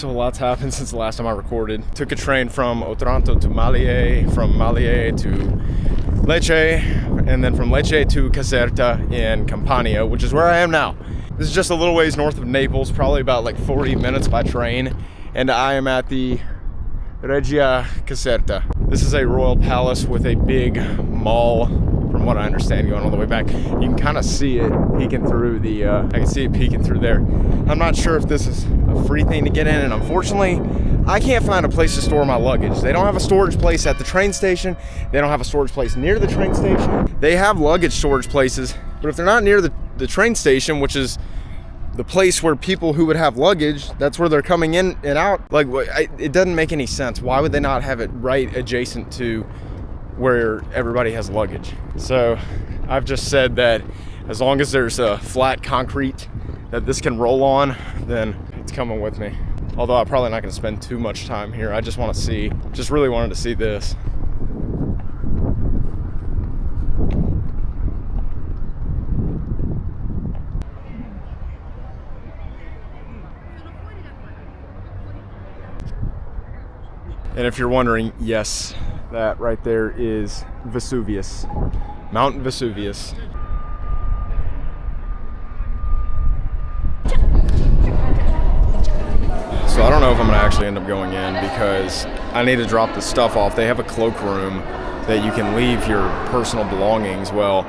So a lot's happened since the last time I recorded. Took a train from Otranto to Malie, from Malie to Lecce, and then from Lecce to Caserta in Campania, which is where I am now. This is just a little ways north of Naples, probably about like 40 minutes by train, and I am at the Regia Caserta. This is a royal palace with a big mall, from what I understand, going all the way back. You can kind of see it peeking through the, I can see it peeking through there. I'm not sure if this is a free thing to get in, and unfortunately, I can't find a place to store my luggage. They don't have a storage place at the train station. They don't have a storage place near the train station. They have luggage storage places, but if they're not near the train station, which is the place where people who would have luggage, that's where they're coming in and out. Like, it doesn't make any sense. Why would they not have it right adjacent to where everybody has luggage? So I've just said that as long as there's a flat concrete that this can roll on, then it's coming with me. Although I'm probably not gonna spend too much time here. I just really wanted to see this. And if you're wondering, yes, that right there is Vesuvius, Mount Vesuvius. So I don't know if I'm gonna actually end up going in because I need to drop the stuff off. They have a cloakroom that you can leave your personal belongings. Well,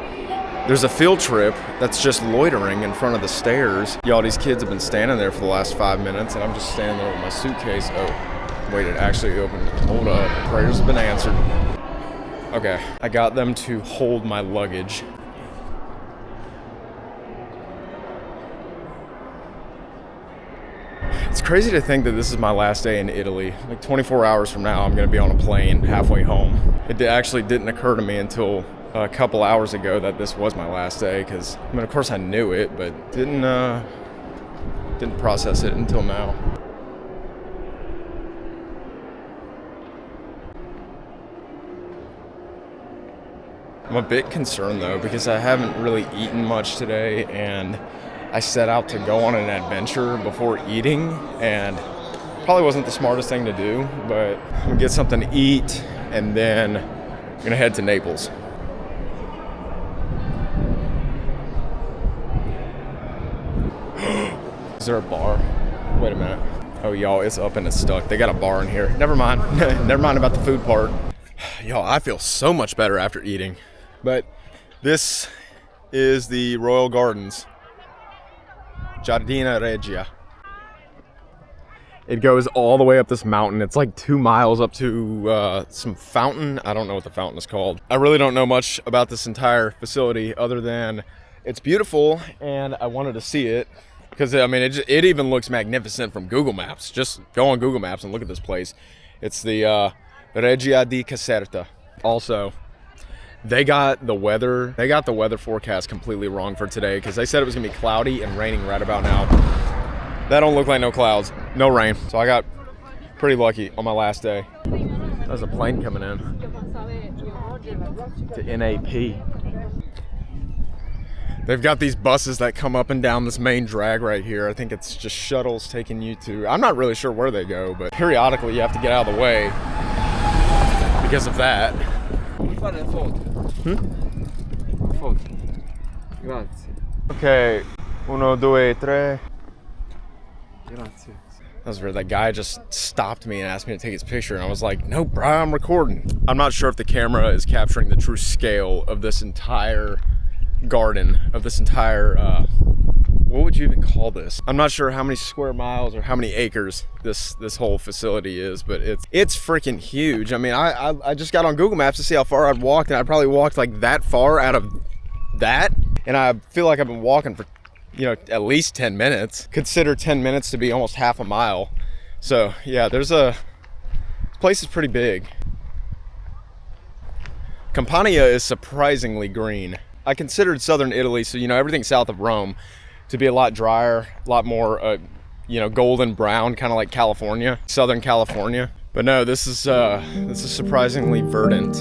there's a field trip that's just loitering in front of the stairs. Y'all, these kids have been standing there for the last 5 minutes, and I'm just standing there with my suitcase. Oh. Wait, it actually opened. Hold up. Prayers have been answered. Okay, I got them to hold my luggage. It's crazy to think that this is my last day in Italy. Like 24 hours from now, I'm gonna be on a plane halfway home. It actually didn't occur to me until a couple hours ago that this was my last day, because, I mean, of course I knew it, but didn't process it until now. I'm a bit concerned though, because I haven't really eaten much today, and I set out to go on an adventure before eating, and probably wasn't the smartest thing to do, but I'm gonna get something to eat, and then I'm gonna head to Naples. Is there a bar? Wait a minute. Oh, y'all, it's up and it's stuck. They got a bar in here. Never mind. Never mind about the food part. Y'all, I feel so much better after eating. But this is the Royal Gardens, Giardina Regia. It goes all the way up this mountain. It's like 2 miles up to some fountain. I don't know what the fountain is called. I really don't know much about this entire facility other than it's beautiful, and I wanted to see it because, I mean, it even looks magnificent from Google Maps. Just go on Google Maps and look at this place. It's the Regia di Caserta. Also, they got the weather forecast completely wrong for today, because they said it was gonna be cloudy and raining right about now. That don't look like no clouds, no rain. So I got pretty lucky on my last day. There's a plane coming in to NAP. They've got these buses that come up and down this main drag right here. I think it's just shuttles taking you to, I'm not really sure where they go, but periodically you have to get out of the way because of that. Okay, 1, 2, 3. Grazie. That was weird. That guy just stopped me and asked me to take his picture, and I was like, no, bro, I'm recording. I'm not sure if the camera is capturing the true scale of this entire garden, of this entire, what would you even call this? I'm not sure how many square miles or how many acres this whole facility is, but it's freaking huge. I mean, I just got on Google Maps to see how far I'd walked, and I probably walked like that far out of that, and I feel like I've been walking for, you know, at least 10 minutes. Consider 10 minutes to be almost half a mile. So yeah, this place is pretty big. Campania is surprisingly green. I considered southern Italy, so, you know, everything south of Rome, to be a lot drier, a lot more, you know, golden brown, kind of like California, Southern California. But no, this is surprisingly verdant.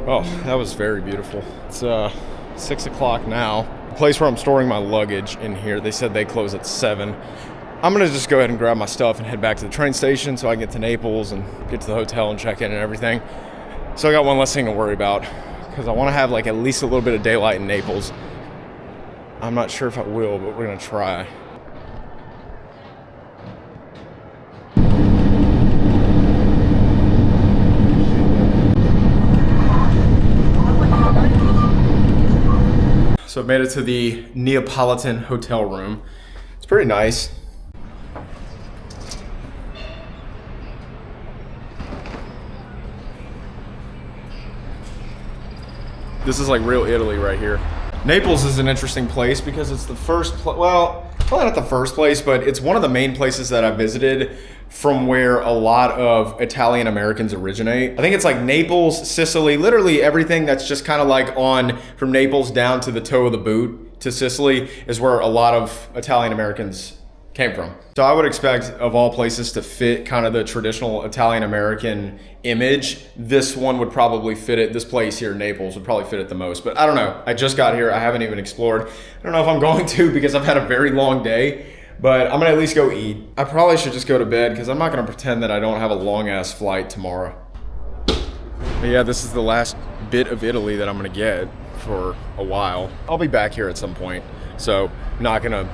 Oh, that was very beautiful. It's 6 o'clock now. The place where I'm storing my luggage in here, they said they close at 7. I'm gonna just go ahead and grab my stuff and head back to the train station so I can get to Naples and get to the hotel and check in and everything. So I got one less thing to worry about because I want to have like at least a little bit of daylight in Naples. I'm not sure if I will, but we're gonna try. So I made it to the Neapolitan hotel room. It's pretty nice. This is like real Italy right here. Naples is an interesting place because it's the first, well, probably not the first place, but it's one of the main places that I visited from where a lot of Italian Americans originate. I think it's like Naples, Sicily, literally everything that's just kind of like on from Naples down to the toe of the boot to Sicily is where a lot of Italian Americans came from. So I would expect of all places to fit kind of the traditional Italian American image. This one would probably fit it. This place here in Naples would probably fit it the most, but I don't know. I just got here. I haven't even explored. I don't know if I'm going to because I've had a very long day, but I'm gonna at least go eat. I probably should just go to bed because I'm not gonna pretend that I don't have a long ass flight tomorrow. But yeah, this is the last bit of Italy that I'm gonna get for a while. I'll be back here at some point, so I'm not gonna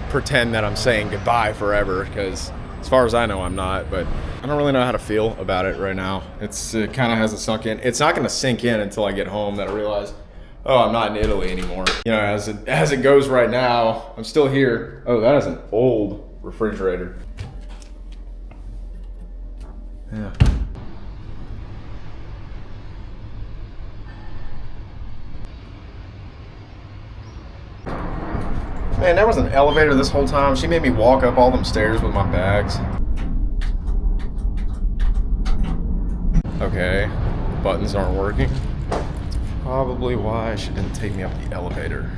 pretend that I'm saying goodbye forever because as far as I know I'm not, but I don't really know how to feel about it right now. It kind of hasn't sunk in. It's not going to sink in until I get home that I realize, oh, I'm not in Italy anymore. You know, as it goes right now, I'm still here. Oh, that is an old refrigerator. Yeah. Man, there was an elevator this whole time. She made me walk up all them stairs with my bags. Okay, buttons aren't working. That's probably why she didn't take me up the elevator.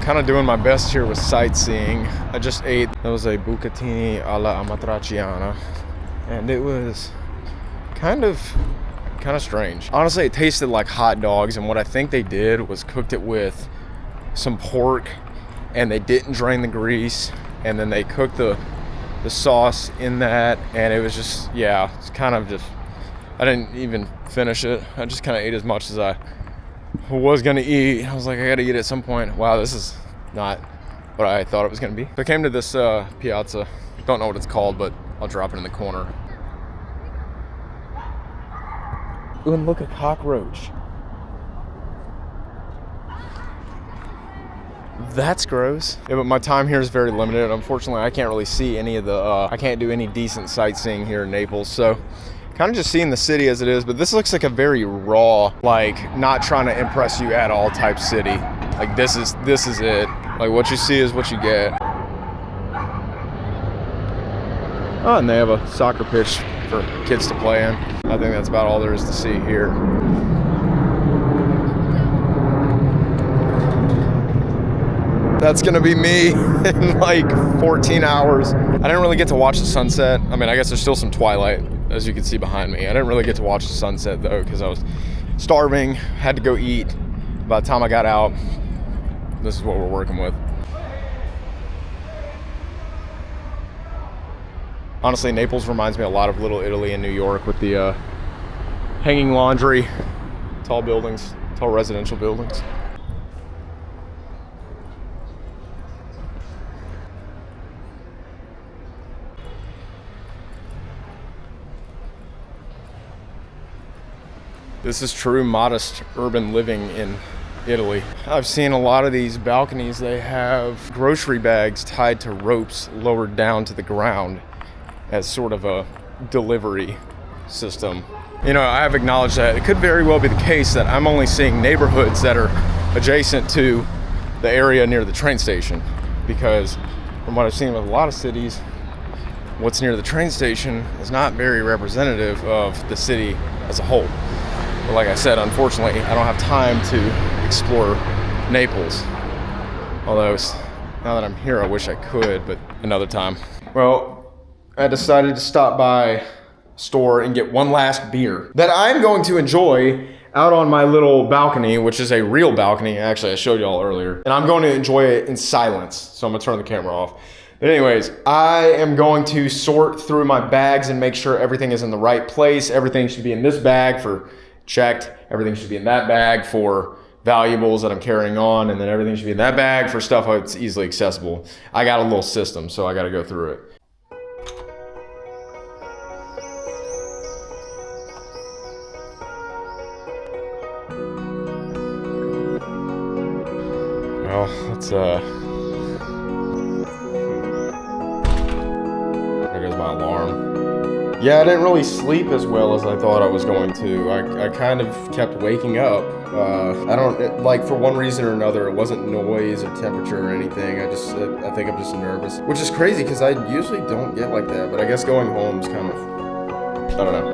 Kind of doing my best here with sightseeing. I just ate, that was a bucatini alla amatriciana, and it was kind of strange. Honestly, it tasted like hot dogs, and what I think they did was cooked it with some pork, and they didn't drain the grease, and then they cooked the sauce in that, and it was just, yeah, it's kind of just, I didn't even finish it. I just kind of ate as much as I was gonna eat. I was like, I gotta eat at some point. Wow, this is not what I thought it was gonna be. So I came to this piazza. Don't know what it's called, but I'll drop it in the corner. Ooh, and look, a cockroach. That's gross. Yeah, but my time here is very limited. Unfortunately, I can't really see any of the, I can't do any decent sightseeing here in Naples. So kind of just seeing the city as it is, but this looks like a very raw, like not trying to impress you at all type city. Like this is it. Like what you see is what you get. Oh, and they have a soccer pitch for kids to play in. I think that's about all there is to see here. That's gonna be me in like 14 hours. I didn't really get to watch the sunset. I mean, I guess there's still some twilight, as you can see behind me. I didn't really get to watch the sunset though, because I was starving, had to go eat. By the time I got out, this is what we're working with. Honestly, Naples reminds me a lot of Little Italy in New York with the hanging laundry, tall buildings, tall residential buildings. This is true modest urban living in Italy. I've seen a lot of these balconies. They have grocery bags tied to ropes lowered down to the ground as sort of a delivery system. You know, I have acknowledged that it could very well be the case that I'm only seeing neighborhoods that are adjacent to the area near the train station, because from what I've seen with a lot of cities, what's near the train station is not very representative of the city as a whole. But like I said, unfortunately, I don't have time to explore Naples. Although, now that I'm here, I wish I could, but another time. Well, I decided to stop by a store and get one last beer that I'm going to enjoy out on my little balcony, which is a real balcony. Actually, I showed y'all earlier. And I'm going to enjoy it in silence. So I'm gonna turn the camera off. But anyways, I am going to sort through my bags and make sure everything is in the right place. Everything should be in this bag for checked. Everything should be in that bag for valuables that I'm carrying on. And then everything should be in that bag for stuff that's easily accessible. I got a little system, so I gotta go through it. Well, let's, there goes my alarm. Yeah, I didn't really sleep as well as I thought I was going to. I kind of kept waking up. Like for one reason or another, it wasn't noise or temperature or anything. I think I'm just nervous. Which is crazy because I usually don't get like that, but I guess going home is kind of, I don't know,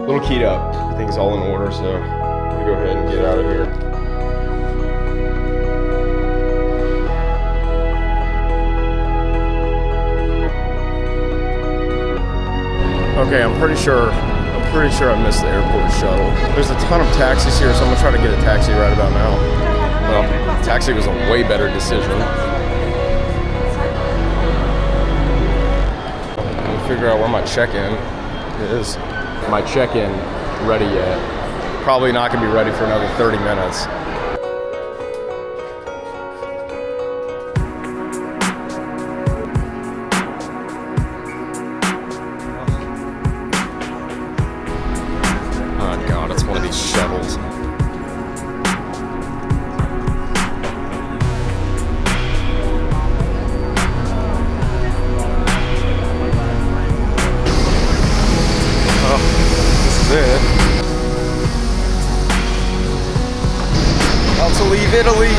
a little keyed up. Everything's all in order, so I'm gonna go ahead and get out of here. Okay, I'm pretty sure I missed the airport shuttle. There's a ton of taxis here, so I'm gonna try to get a taxi right about now. Well, taxi was a way better decision. Let me figure out where my check-in is. My check-in ready yet? Probably not gonna be ready for another 30 minutes. Shuttles. Oh, this is it. About to leave Italy.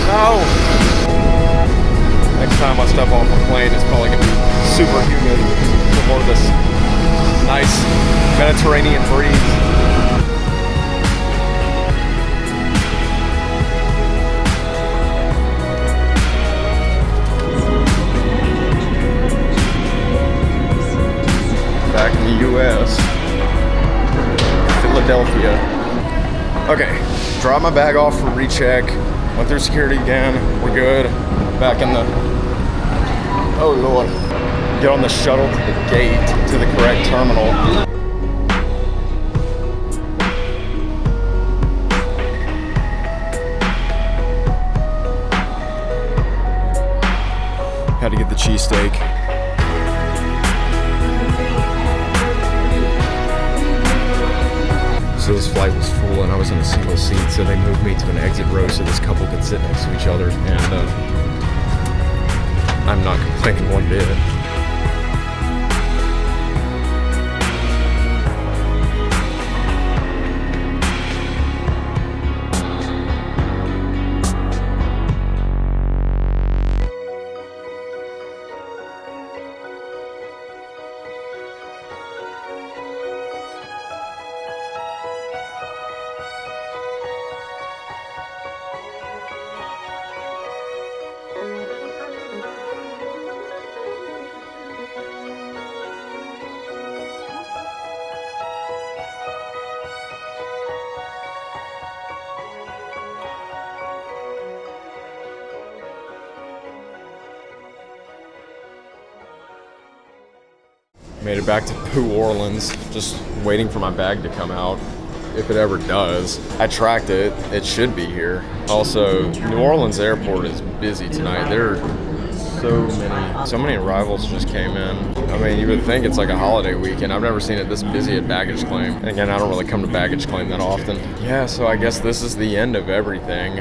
No. Next time I step off a plane, it's probably gonna be super humid for more of this nice Mediterranean breeze. Back in the US, Philadelphia. Okay, dropped my bag off for recheck, went through security again, we're good. Back in the, oh Lord. Get on the shuttle to the gate, to the correct terminal. Had to get the cheesesteak. So this flight was full and I was in a single seat, so they moved me to an exit row so this couple could sit next to each other, and I'm not complaining one bit. Made it back to New Orleans, just waiting for my bag to come out, if it ever does. I tracked it, it should be here. Also, New Orleans airport is busy tonight. There are so many arrivals just came in. I mean, you would think it's like a holiday weekend. I've never seen it this busy at baggage claim. And again, I don't really come to baggage claim that often. Yeah, so I guess this is the end of everything.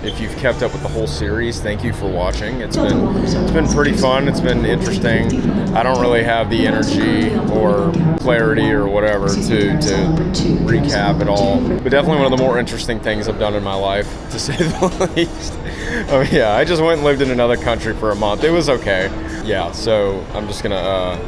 If you've kept up with the whole series, thank you for watching. It's been pretty fun. It's been interesting. I don't really have the energy or clarity or whatever to recap it all. But definitely one of the more interesting things I've done in my life, to say the least. Oh yeah, I just went and lived in another country for a month. It was okay. Yeah, so I'm just gonna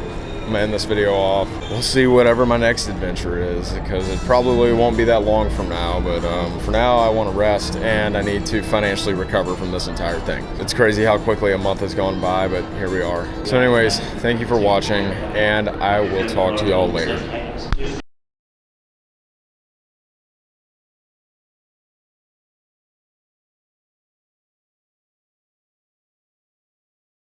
I'm gonna end this video off. We'll see whatever my next adventure is, because it probably won't be that long from now, but for now I want to rest and I need to financially recover from this entire thing. It's crazy how quickly a month has gone by, but here we are. So anyways, thank you for watching, and I will talk to y'all later.